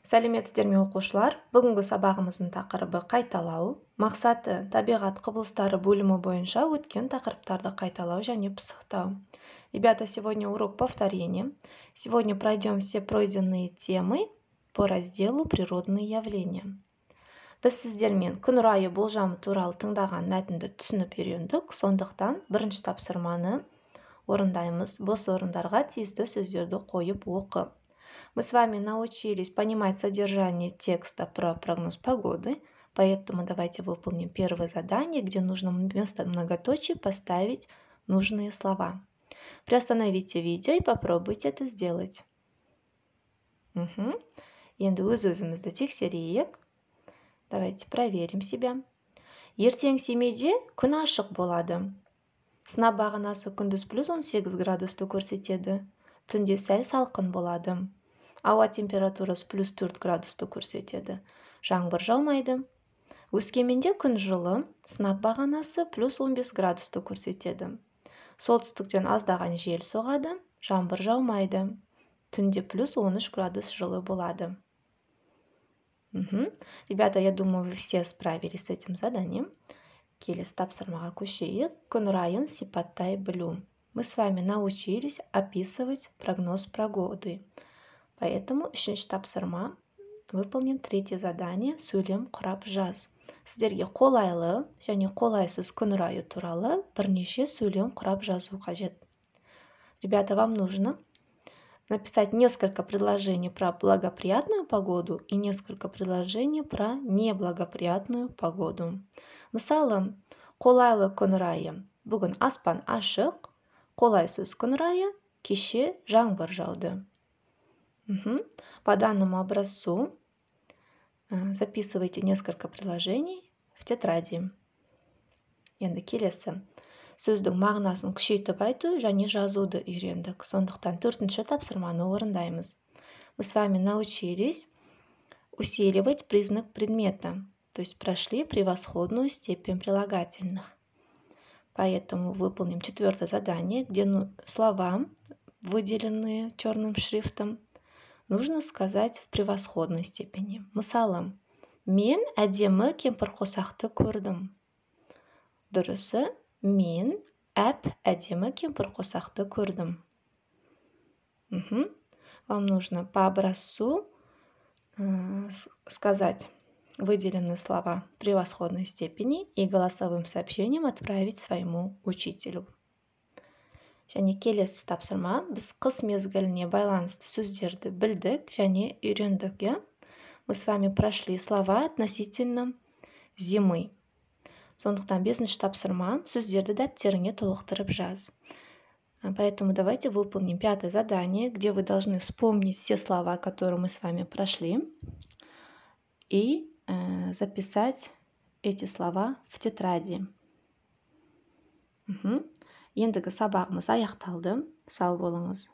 Сәлеметсіздер ме оқушылар? Бүгінгі сабағымыздың тақырыбы қайталау. Мақсаты табиғат құбылыстары бөлімі бойынша өткен тақырыптарды қайталау және пысықтау. Ребята, сегодня урок повторения. Сегодня пройдем все пройденные темы по разделу «Природные явления». Біз сіздермен күн райы болжамы туралы тыңдаған мәтінді түсініп үйрендік. Сондықтан бірінші тапсырманы орындаймыз. Бос орындарға тиісті сөздерді қойып оқы. Мы с вами научились понимать содержание текста про прогноз погоды, поэтому давайте выполним первое задание, где нужно вместо многоточий поставить нужные слова. Приостановите видео и попробуйте это сделать. Енді өз-өзімізді тексерейік. Давайте проверим себя. Ертең Семейде күн ашық болады. Сынап бағанасы күндіз плюс 18 градусты көрсетеді. Түнде сәл салқын болады. Ауа температурасы плюс 4 градусты көрсетеді. Жаңбыр жаумайды. Өскеменде күн жылы, сынап бағанасы плюс 15 градусты көрсетеді. Солтүстіктен аздаған жел соғады, жаңбыр жаумайды. Түнде плюс 13 градус жылы болады. Ребята, я думаю, вы все справились с этим заданием. Келесі тапсырмаға көшейік. Күн райын сипаттай білу. Мы с вами научились описывать прогноз погоды. Поэтому үшінші тапсырма. Выполним третье задание. Сөйлем құрап жаз. Сіздерге қолайлы және қолайсыз күн райы туралы бірнеше сөйлем құрап жазу қажет. Ребята, вам нужно написать несколько предложений про благоприятную погоду и несколько предложений про неблагоприятную погоду. Мысалы, қолайлы күн райы. Бүгін аспан ашық, қолайсыз күн райы, кеше жаңбыр жауды. По данному образцу записывайте несколько предложений в тетради. Енді келесі. Сөздің мағынасын күшейтіп айту және жазуды үйрендік. Сондықтан төртінші тапсырманы орындаймыз. Мы с вами научились усиливать признак предмета, то есть прошли превосходную степень прилагательных. Поэтому выполним четвертое задание, где слова, выделенные черным шрифтом, нужно сказать в превосходной степени. Мысалы, мен әдемі кемпірқосақты көрдім. Дұрысы, мен әдемі кемпірқосақты көрдім. Вам нужно по образцу сказать выделенные слова в превосходной степени и голосовым сообщением отправить своему учителю. Және келесі тапсырма, біз қыс мезгіліне байланысты сөздерді білдік және үйрендік. Мы с вами прошли слова относительно зимы. Сондықтан бесінші тапсырма, сөздерді дәптеріңе толықтырып жаз. Поэтому давайте выполним пятое задание, где вы должны вспомнить все слова, которые мы с вами прошли, и записать эти слова в тетради. Ендігі сабағымыз аяқталды. Сау болыңыз.